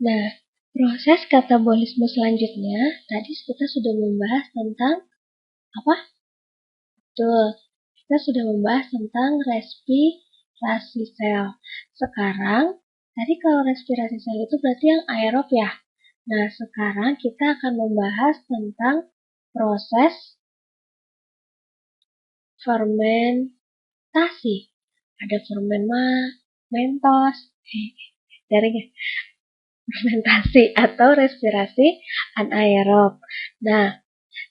Nah, proses katabolisme selanjutnya, tadi kita sudah membahas tentang apa? Betul, kita sudah membahas tentang respirasi sel. Sekarang, tadi kalau respirasi sel itu berarti yang aerob ya. Nah, sekarang kita akan membahas tentang proses fermentasi. Ada fermentos, jaringnya. Fermentasi atau respirasi anaerob. Nah,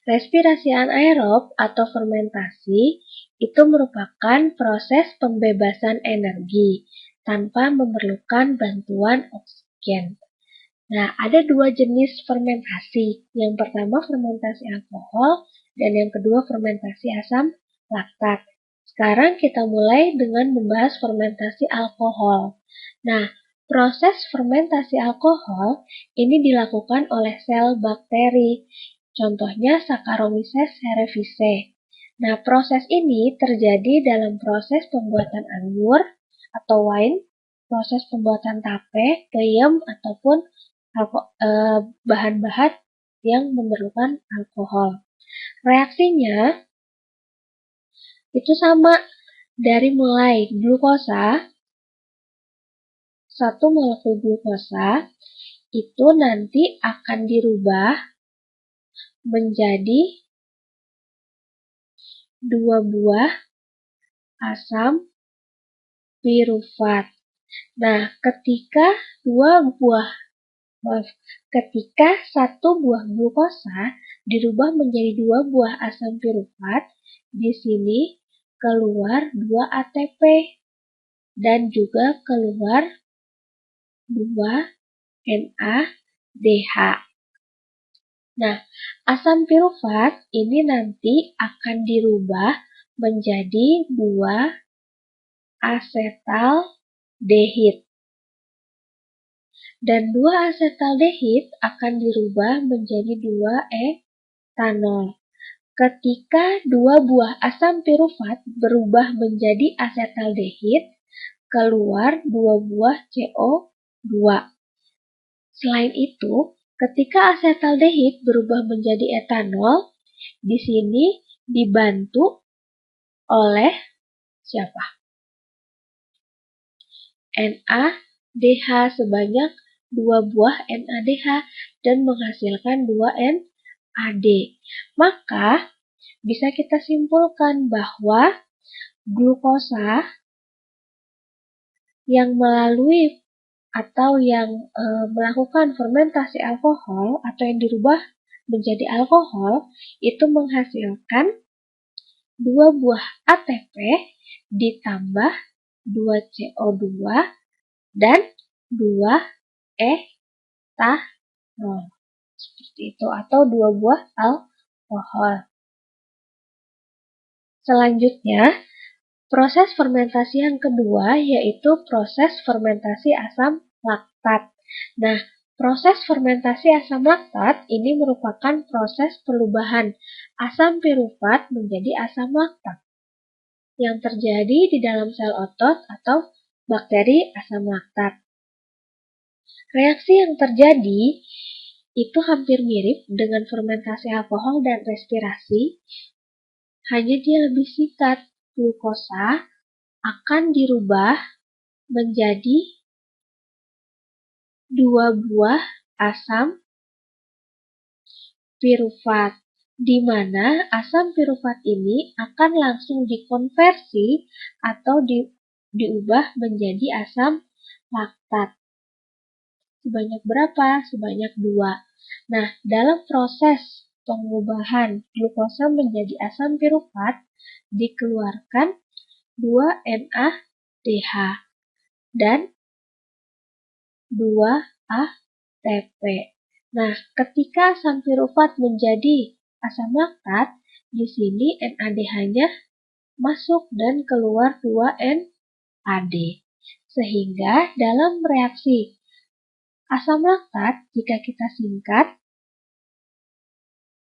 respirasi anaerob atau fermentasi itu merupakan proses pembebasan energi tanpa memerlukan bantuan oksigen. Nah, ada dua jenis fermentasi. Yang pertama fermentasi alkohol dan yang kedua fermentasi asam laktat. Sekarang kita mulai dengan membahas fermentasi alkohol. Nah, proses fermentasi alkohol ini dilakukan oleh sel bakteri. Contohnya Saccharomyces cerevisiae. Nah, proses ini terjadi dalam proses pembuatan anggur atau wine, proses pembuatan tape, peyem, ataupun bahan-bahan yang memerlukan alkohol. Reaksinya itu sama dari mulai glukosa, satu molekul glukosa itu nanti akan dirubah menjadi 2 buah asam pirufat. Nah, ketika satu buah glukosa dirubah menjadi 2 buah asam pirufat, di sini keluar 2 ATP dan juga keluar 2 NADH. Nah, asam pirufat ini nanti akan dirubah menjadi 2 asetaldehid. Dan 2 asetaldehid akan dirubah menjadi 2 etanol. Ketika 2 buah asam pirufat berubah menjadi asetaldehid, keluar 2 buah CO2. Selain itu, ketika asetaldehid berubah menjadi etanol, di sini dibantu oleh siapa? NADH sebanyak 2 buah NADH dan menghasilkan 2 NAD. Maka, bisa kita simpulkan bahwa glukosa yang melalui atau yang melakukan fermentasi alkohol atau yang dirubah menjadi alkohol itu menghasilkan 2 buah ATP ditambah 2 CO2 dan 2 etanol. Seperti itu, atau 2 buah alkohol. Selanjutnya, proses fermentasi yang kedua yaitu proses fermentasi asam laktat. Nah, proses fermentasi asam laktat ini merupakan proses perubahan asam pirufat menjadi asam laktat yang terjadi di dalam sel otot atau bakteri asam laktat. Reaksi yang terjadi itu hampir mirip dengan fermentasi alkohol dan respirasi, hanya dia lebih singkat. Glukosa akan dirubah menjadi 2 buah asam pirufat, di mana asam pirufat ini akan langsung dikonversi atau diubah menjadi asam laktat. Sebanyak berapa? Sebanyak 2. Nah, dalam proses pengubahan glukosa menjadi asam pirufat, dikeluarkan 2 NADH dan 2 ATP. Nah, ketika asam pirufat menjadi asam laktat, di sini NADH-nya masuk dan keluar 2 NAD. Sehingga dalam reaksi asam laktat, jika kita singkat,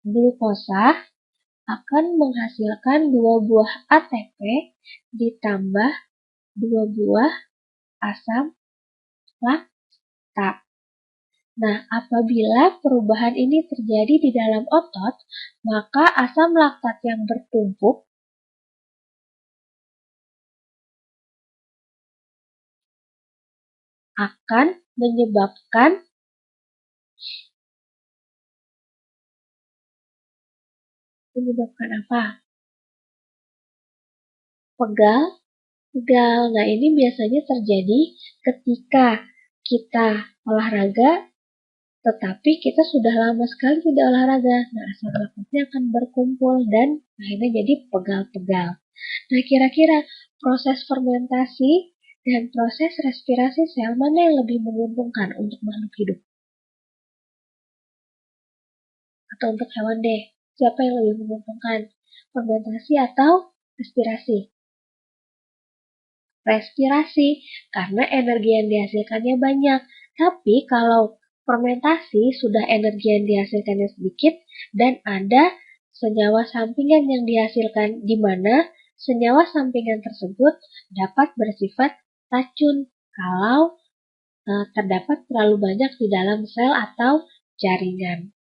glukosa akan menghasilkan 2 buah ATP ditambah 2 buah asam laktat. Nah, apabila perubahan ini terjadi di dalam otot, maka asam laktat yang bertumpuk akan menyebabkan apa? Pegal. Nah, ini biasanya terjadi ketika kita olahraga, tetapi kita sudah lama sekali tidak olahraga. Nah, asam laktatnya akan berkumpul dan akhirnya jadi pegal-pegal. Nah, kira-kira proses fermentasi dan proses respirasi sel mana yang lebih menguntungkan untuk makhluk hidup? Atau untuk hewan deh, siapa yang lebih menguntungkan? Fermentasi atau respirasi? Respirasi, karena energi yang dihasilkannya banyak. Tapi kalau fermentasi sudah energi yang dihasilkannya sedikit dan ada senyawa sampingan yang dihasilkan di mana senyawa sampingan tersebut dapat bersifat racun kalau terdapat terlalu banyak di dalam sel atau jaringan.